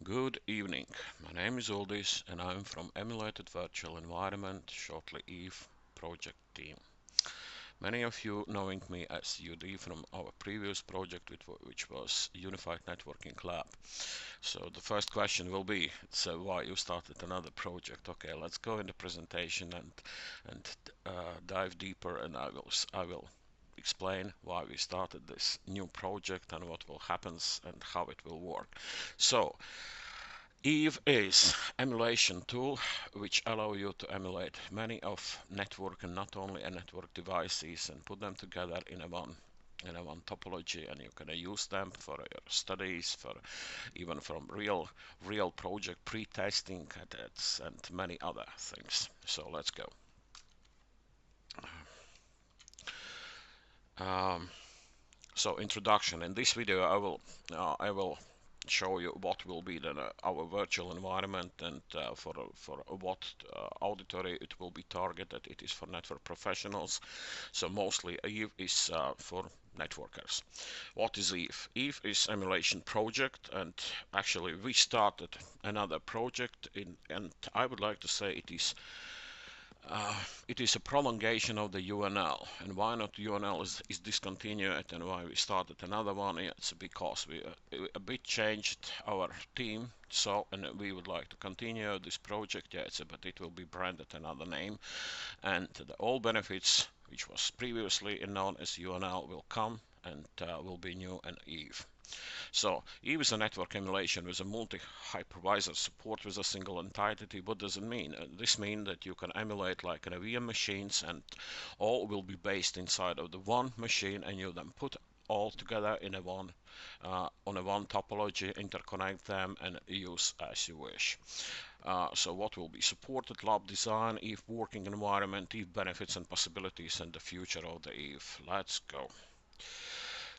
Good evening. My name is Uldis and I'm from Emulated Virtual Environment, shortly EVE project team. Many of you knowing me as UD from our previous project which was Unified Networking Lab. So the first question will be, so why you started another project? Okay, let's go in the presentation and dive deeper, and I will explain why we started this new project and what will happen and how it will work. So EVE is emulation tool which allow you to emulate many of network and not only a network devices and put them together in a one topology, and you can use them for your studies, for even from real project pre-testing and many other things. So let's go. Um, so introduction. In this video, I will show you what will be our virtual environment, and for what auditory it will be targeted. It is for network professionals, so mostly EVE is for networkers. What is EVE? EVE is emulation project, and actually we started another project and I would like to say it is a prolongation of the UNL. And why not UNL is discontinued and why we started another one? It's because we a bit changed our team, so and we would like to continue this project. But it will be branded another name, and all benefits which was previously known as UNL will come and will be new and EVE. So EVE is a network emulation with a multi-hypervisor support with a single entity. What does it mean? This means that you can emulate like in a VM machines, and all will be based inside of the one machine, and you then put all together in a one on a one topology, interconnect them and use as you wish. So what will be supported? Lab design, EVE working environment, EVE benefits and possibilities, and the future of the EVE. Let's go.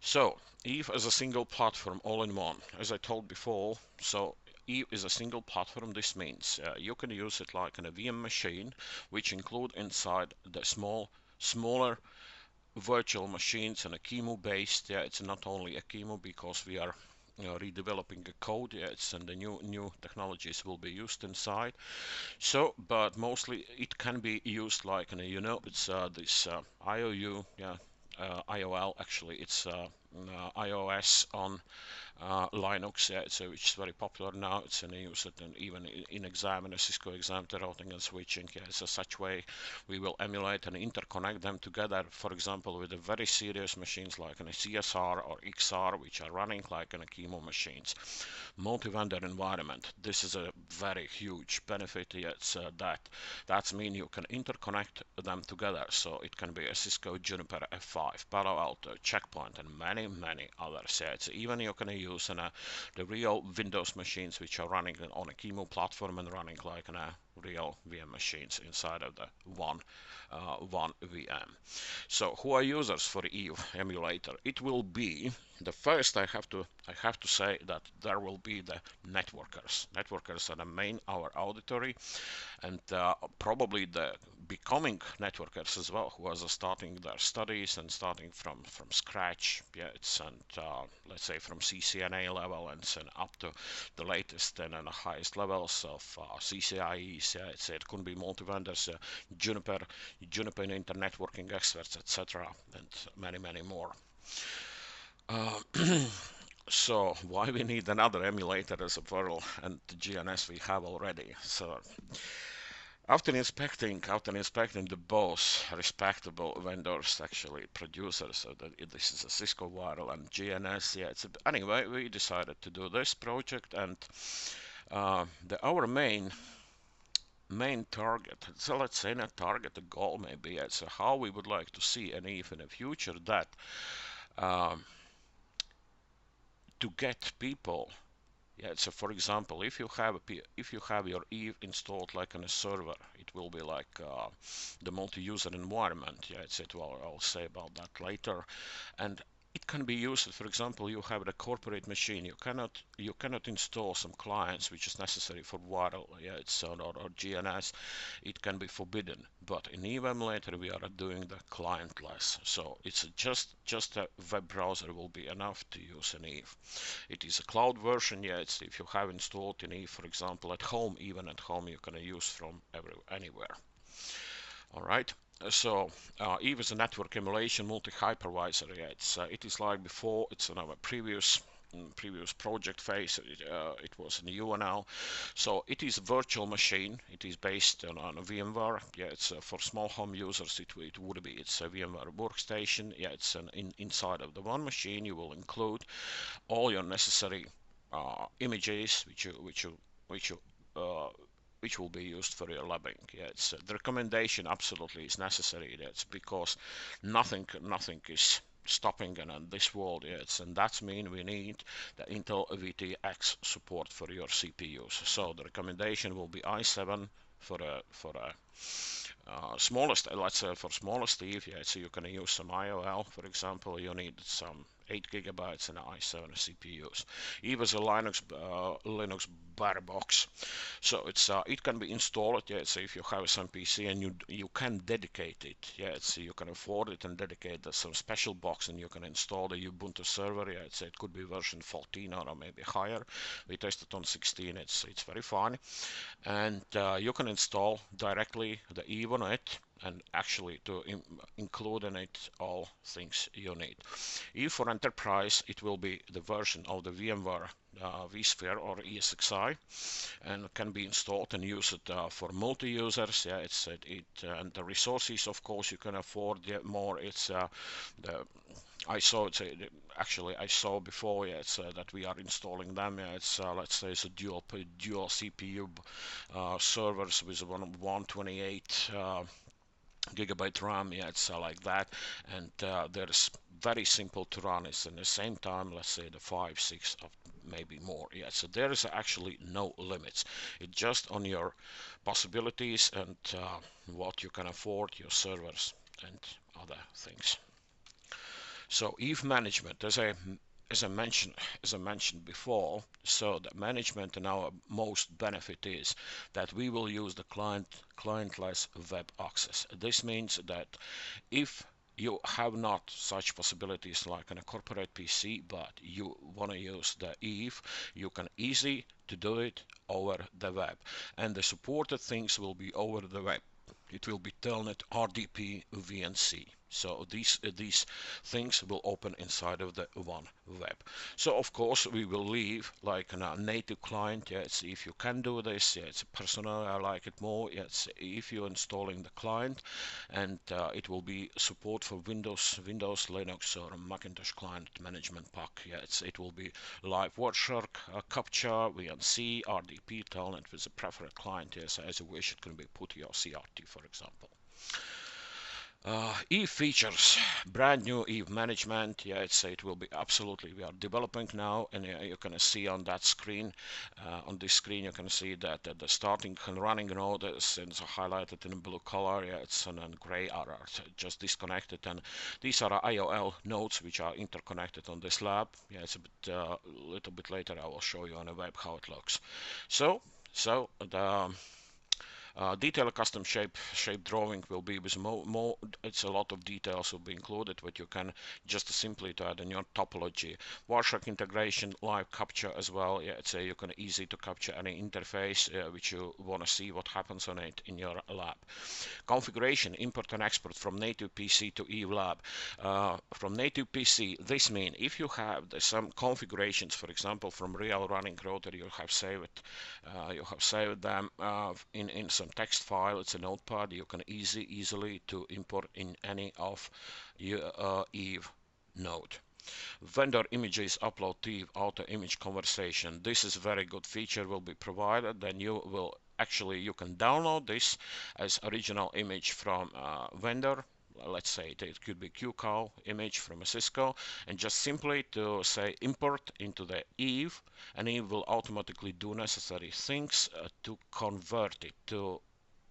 So EVE as a single platform all in one. As I told before, so EVE is a single platform. This means you can use it like in a VM machine, which include inside the smaller virtual machines and a QEMU based. It's not only a QEMU because we are redeveloping the code. And the new technologies will be used inside. So, but mostly it can be used like it's this IOU, IOL actually. It's iOS on Linux, which is very popular now. It's in use and even in exam, in a Cisco exam, the routing and switching. So such way we will emulate and interconnect them together, for example, with the very serious machines like in a CSR or XR, which are running like in a chemo machines. Multi-vendor environment. This is a very huge benefit. That means you can interconnect them together. So it can be a Cisco, Juniper, F5, Palo Alto, Checkpoint, and many others. Even you can use the real Windows machines which are running on a QEMU platform and running like in a real VM machines inside of the one VM. So who are users for EVE emulator? It will be the first. I have to say that there will be the networkers. Networkers are the main our auditory, and probably the becoming networkers as well, who are starting their studies and starting from scratch. Let's say from CCNA level and up to the latest and the highest levels of CCIEs. It could be multi-vendors, Juniper internet networking experts, etc., and many more. Uh, so why we need another emulator as a Perl and the GNS we have already? So after inspecting the both respectable vendors, actually producers, so that this is a Cisco Wireless and GNS. Anyway, we decided to do this project, and our main target. So let's say not target, the goal maybe. So how we would like to see an EVE in the future, that um, to get people. So for example, if you have your EVE installed like on a server, it will be like the multi-user environment. I'll say about that later. And it can be used. For example, you have a corporate machine. You cannot install some clients which is necessary for viral, yeah, it's or GNS. It can be forbidden. But in EVE emulator we are doing the clientless. So it's just a web browser will be enough to use in EVE. It is a cloud version. Yeah, it's if you have installed in EVE, for example, at home, even at home, you can use from anywhere. All right. So EVE is a network emulation multi-hypervisor. Yeah, it is like before. It's in our previous project phase. It was in the UNL. So it is a virtual machine. It is based on a VMware. Yeah, it's for small home users. It would be. It's a VMware workstation. Yeah, it's inside of the one machine. You will include all your necessary images, uh, which will be used for your labbing. Yeah, it's the recommendation absolutely is necessary. That's because nothing is stopping in this world. Yeah, and that's mean we need the Intel VTX support for your CPUs. So the recommendation will be i7 for a smallest, let's say for smallest EVE, yeah, so you can use some IOL, for example, you need some 8 gigabytes and i7 CPUs. EVE is a Linux bare box, so it can be installed. Yeah, so if you have some PC and you can dedicate it, yeah, you can afford it and dedicate some special box, and you can install the Ubuntu server. Yeah, it could be version 14 or maybe higher. We tested on 16. It's very fine, and you can install directly the EVE on it, and actually to include in it all things you need. EVE for Enterprise, it will be the version of the VMware vSphere or ESXi, and can be installed and used for multi-users. Yeah, and the resources, of course, you can afford more. It's the I saw it. Actually, I saw before. Yeah, that we are installing them. Yeah, let's say it's a dual CPU servers with 128 gigabyte RAM. Yeah, it's like that, and there's very simple to run. It's in the same time. Let's say the 5, 6, maybe more. Yeah, so there is actually no limits. It's just on your possibilities and what you can afford, your servers and other things. So EVE management, as I mentioned before, so the management and our most benefit is that we will use the clientless web access. This means that if you have not such possibilities like on a corporate PC, but you want to use the EVE, you can easy to do it over the web, and the supported things will be over the web. It will be Telnet, RDP, VNC. So these things will open inside of the one web. So of course we will leave like a native client. Yeah, if you can do this, yeah, it's personal. I like it more. Yeah, if you're installing the client, and it will be support for Windows, Linux, or Macintosh client management pack. Yeah, it will be live Wireshark, Captcha, VNC, RDP, Telnet with a preferred client. Yes, as you wish, it can be PuTTY or CRT, for example. EVE features, brand new EVE management. Yeah, it will be absolutely. We are developing now, and you can see on that screen, on this screen, you can see that the starting and running node is highlighted in blue color. Yeah, it's and gray are just disconnected, and these are IOL nodes which are interconnected on this lab. Yeah, it's a little bit later. I will show you on the web how it looks. So the detailed custom shape drawing will be with more. It's a lot of details will be included, but you can just simply to add in your topology. Wireshark integration, live capture as well. Yeah, you can easy to capture any interface which you want to see what happens on it in your lab. Configuration, import and export from native PC to EVE lab. From native PC, this means if you have some configurations, for example, from real running router, you have saved them in some text file. It's a notepad. You can easily to import in any of your EVE node. Vendor images upload to EVE auto image conversation. This is a very good feature will be provided. Then you can download this as original image from vendor. Let's say it could be QCOW image from a Cisco, and just simply to say import into the EVE, and EVE will automatically do necessary things to convert it to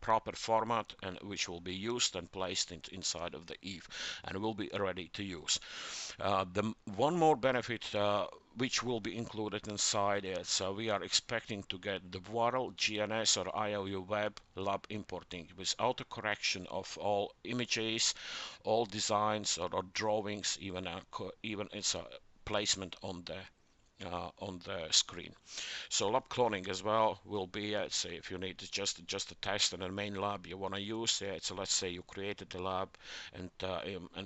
proper format and which will be used and placed inside of the EVE and will be ready to use. The one more benefit which will be included inside it, so we are expecting to get the WARL, GNS or IOU web lab importing with auto correction of all images, all designs or drawings, even its placement on the screen. So lab cloning as well will be, say, if you need just a test in a main lab you want to use, so let's say you created a lab and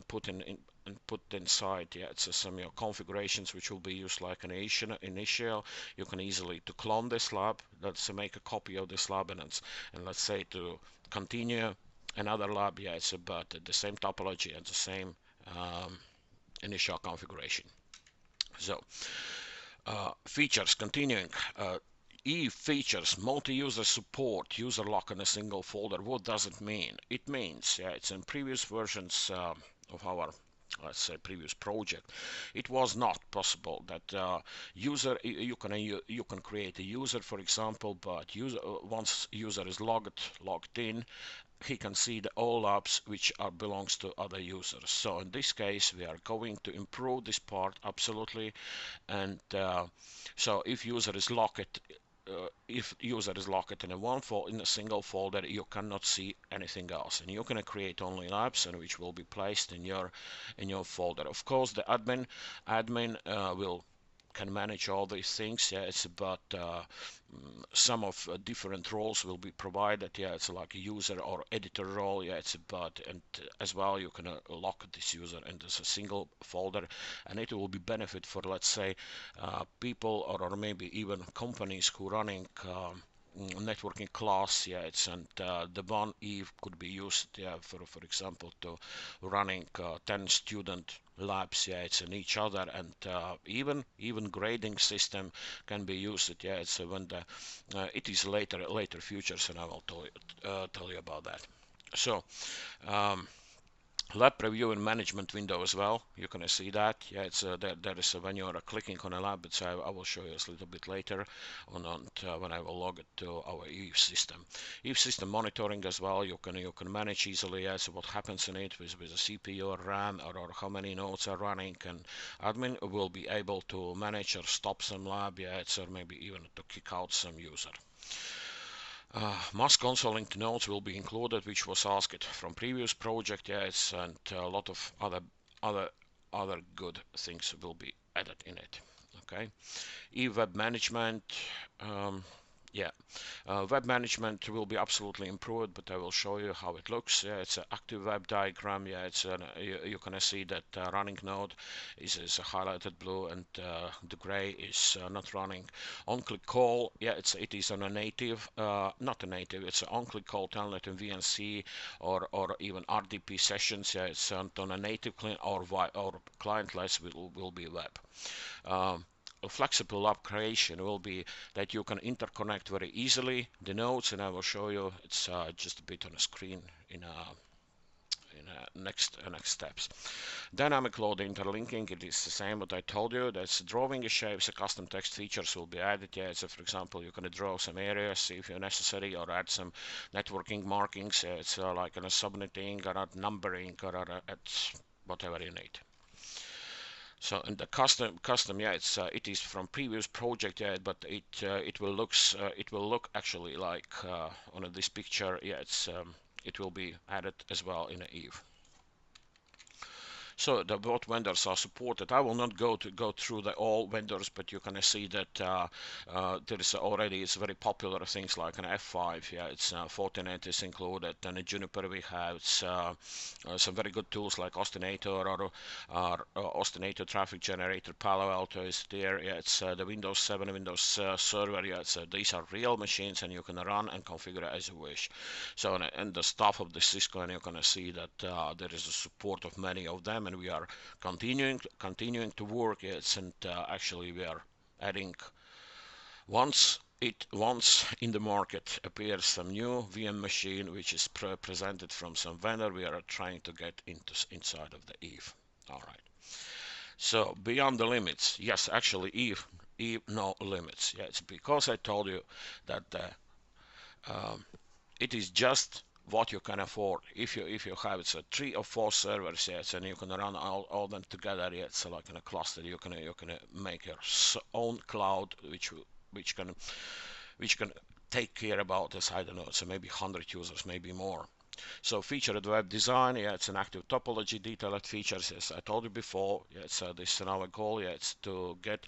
put and put inside, it's some configurations which will be used like an initial. You can easily to clone this lab, let's make a copy of this lab, and let's say to continue another lab, it's about the same topology and the same initial configuration. So features continuing. EVE features multi-user support, user lock in a single folder. What does it mean? It means, it's in previous versions of our, let's say, previous project, it was not possible that user you can create a user, for example, but once user is logged in, he can see the all apps which belongs to other users. So in this case we are going to improve this part absolutely, and so if user is locked in a single folder, you cannot see anything else, and you can create only apps and which will be placed in your folder. Of course, the admin will can manage all these things. It's about some of different roles will be provided. It's like a user or editor role. It's about, and as well you can lock this user into a single folder, and it will be benefit for, let's say, people or maybe even companies who running networking class, and the one EVE could be used, for example, to running 10 student labs, it's in each other, and even grading system can be used, it's when the it is later futures, and I will tell you about that. So lab preview and management window as well, you can see that, it's there is when you are clicking on a lab, it's I will show you a little bit later on when I will log it to our EVE system monitoring as well. You can manage easily as what happens in it with a CPU or RAM, or how many nodes are running, and admin will be able to manage or stop some lab, or maybe even to kick out some user. Mass console linked nodes will be included, which was asked from previous project, and a lot of other good things will be added in it. Okay, web management. Web management will be absolutely improved, but I will show you how it looks. It's an active web diagram. You can see that running node is highlighted blue, and the gray is not running. On-click call, it is on a native, not a native. It's an on-click call telnet and VNC or even RDP sessions. It's on a native client or clientless will be web. A flexible lab creation will be that you can interconnect very easily the nodes, and I will show you. It's just a bit on the screen in next steps. Dynamic load interlinking, it is the same what I told you. That's drawing shapes, custom text features will be added. So for example, you can draw some areas if you're necessary, or add some networking markings. It's like a subnetting or numbering or at whatever you need. So in the custom, it is from previous project, but it will look actually like on this picture. It will be added as well in EVE. So both vendors are supported. I will not go through all vendors, but you can see that there is already very popular things like an F5. It's Fortinet is included, and in Juniper we have some very good tools like Ostinator or Ostinator Traffic Generator. Palo Alto is there. It's the Windows 7, Windows Server. These are real machines, and you can run and configure as you wish. So and the stuff of the Cisco, and you can see that there is a support of many of them. And we are continuing to work, and actually we are adding, once in the market appears some new VM machine which is presented from some vendor, we are trying to get inside of the EVE. All right, so beyond the limits, yes, actually EVE no limits. It's because I told you that it is just what you can afford. If you have it's a 3 or 4 servers, yes, and you can run all them together, yeah, it's like in a cluster. You can make your own cloud, which can take care about this. I don't know, so maybe 100 users, maybe more. So featured web design, yeah, it's an active topology, detailed features, as I told you before. Yeah, it's this is our goal. Yeah, it's to get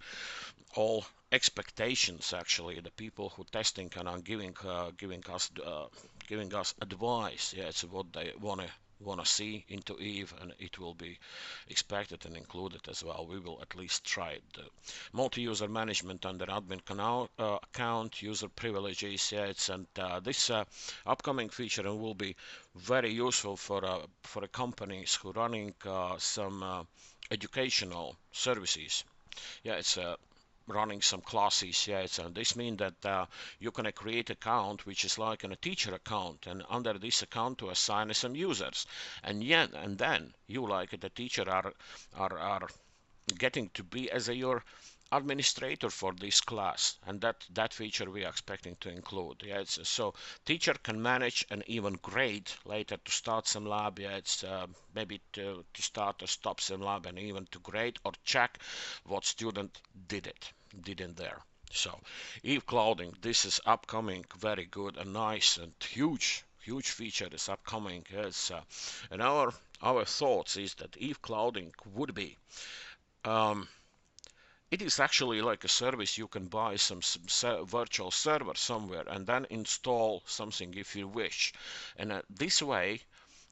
all expectations, actually, the people who testing and are giving us advice. Yeah, it's what they wanna see into Eve, and it will be expected and included as well. We will at least try it. The multi-user management under admin account, user privileges. Yeah, it's and this upcoming feature will be very useful for companies who running some educational services. Yeah, it's running some classes. Yeah, it's this means that you can create account which is like a teacher account, and under this account to assign some users, and then you like the teacher are getting to be as your administrator for this class, and that feature we are expecting to include. Yeah, so teacher can manage and even grade later to start some lab. Yeah, it's maybe to start or stop some lab, and even to grade or check what student did in there. So Eve clouding, this is upcoming, very good and nice and huge feature is upcoming. Yes, and our thoughts is that Eve clouding would be um, it is actually like a service. You can buy some virtual server somewhere and then install something if you wish. And this way,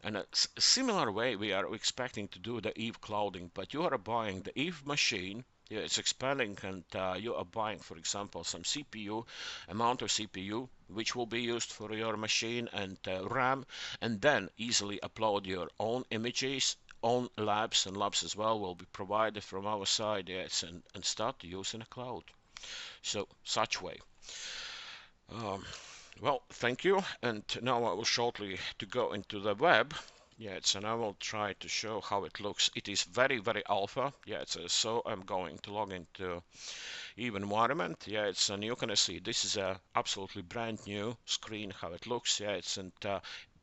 and a similar way, we are expecting to do the Eve clouding, but you are buying the Eve machine. Yeah, it's expanding, and you are buying, for example, some CPU, amount of CPU, which will be used for your machine, and RAM, and then easily upload your own images, own labs, and labs as well will be provided from our side, yes, and start to use in a cloud. So such way. Um, well, thank you, and now I will shortly to go into the web. Yeah, and I will try to show how it looks. It is very alpha. Yeah, so I'm going to log into Eve environment. Yeah, and you can see this is a absolutely brand new screen how it looks. Yeah,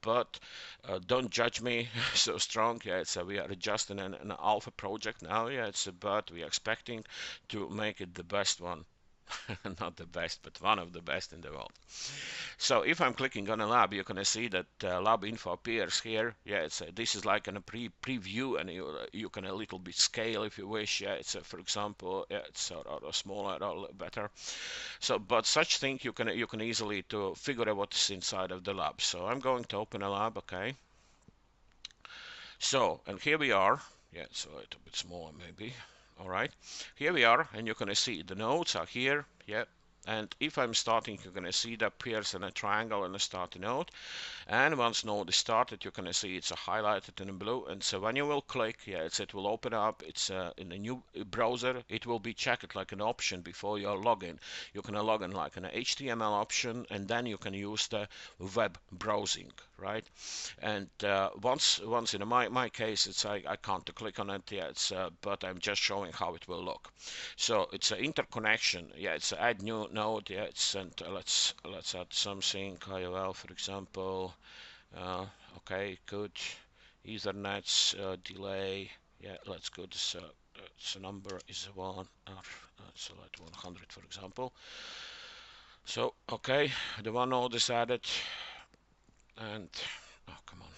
but don't judge me so strong. Yeah, we are just in an alpha project now. Yeah, but we are expecting to make it the best one. Not the best, but one of the best in the world. So if I'm clicking on a lab, you can see that lab info appears here. Yeah, this is like a preview, and you can a little bit scale if you wish. Yeah, for example, yeah, it's or smaller or better. So, but such thing you can easily to figure out what's inside of the lab. So I'm going to open a lab. Okay. So, and here we are. Yeah, so a little bit smaller maybe. All right, here we are, and you're gonna see the nodes are here. Yeah, and if I'm starting, you're gonna see that appears in a triangle in the start node. And once node is started, you're gonna see it's highlighted in blue. And so when you will click, yeah, it will open up. It's in a new browser. It will be checked like an option before your login. You can log in like an HTML option, and then you can use the web browsing, right? And once in my case, I can't click on it yet, but I'm just showing how it will look. So it's an interconnection. Yeah, it's add new node. Yeah, and let's add something. IOL, for example. Okay, good. Ethernet's delay. Yeah, let's go. The number is one. Select 100, for example. So okay, the one node is added, and oh come on.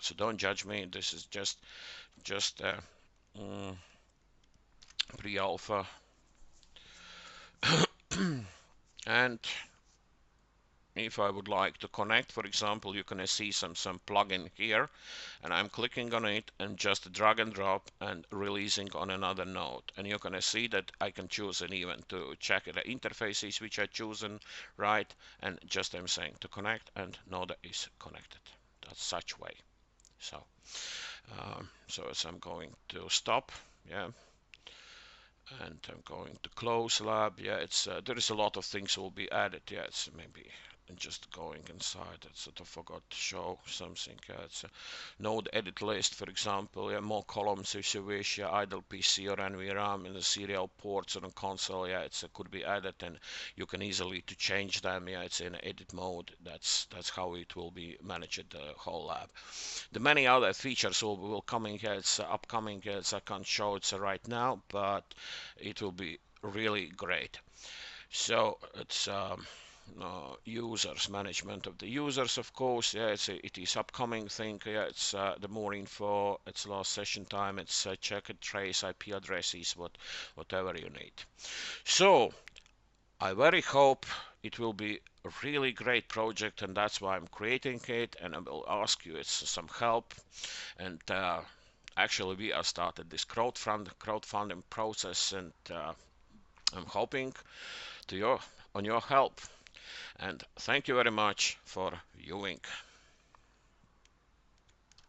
So don't judge me. This is just pre-alpha, and if I would like to connect, for example, you can see some plugin here, and I'm clicking on it and just drag and drop and releasing on another node, and you can see that I can choose an event to check the interfaces which I chosen, right? And just I'm saying to connect, and node is connected. That's such way. So as I'm going to stop, yeah, and I'm going to close lab. Yeah, there is a lot of things will be added. Yeah, it's maybe just going inside. I sort of forgot to show something. It's a node edit list, for example. Yeah, more columns if you wish. Yeah, idle PC or NVRAM in the serial ports on the console. Yeah, it could be added, and you can easily to change them. Yeah, it's in edit mode. That's how it will be managed the whole lab. The many other features will coming. It's upcoming. I can't show it right now, but it will be really great. So it's users, management of the users, of course. Yeah, it is upcoming thing. Yeah, it's the more info. It's last session time. It's check it, trace IP addresses, whatever you need. So I very hope it will be a really great project, and that's why I'm creating it. And I will ask you some help. And actually, we have started this crowdfunding process, and I'm hoping on your help. And thank you very much for viewing.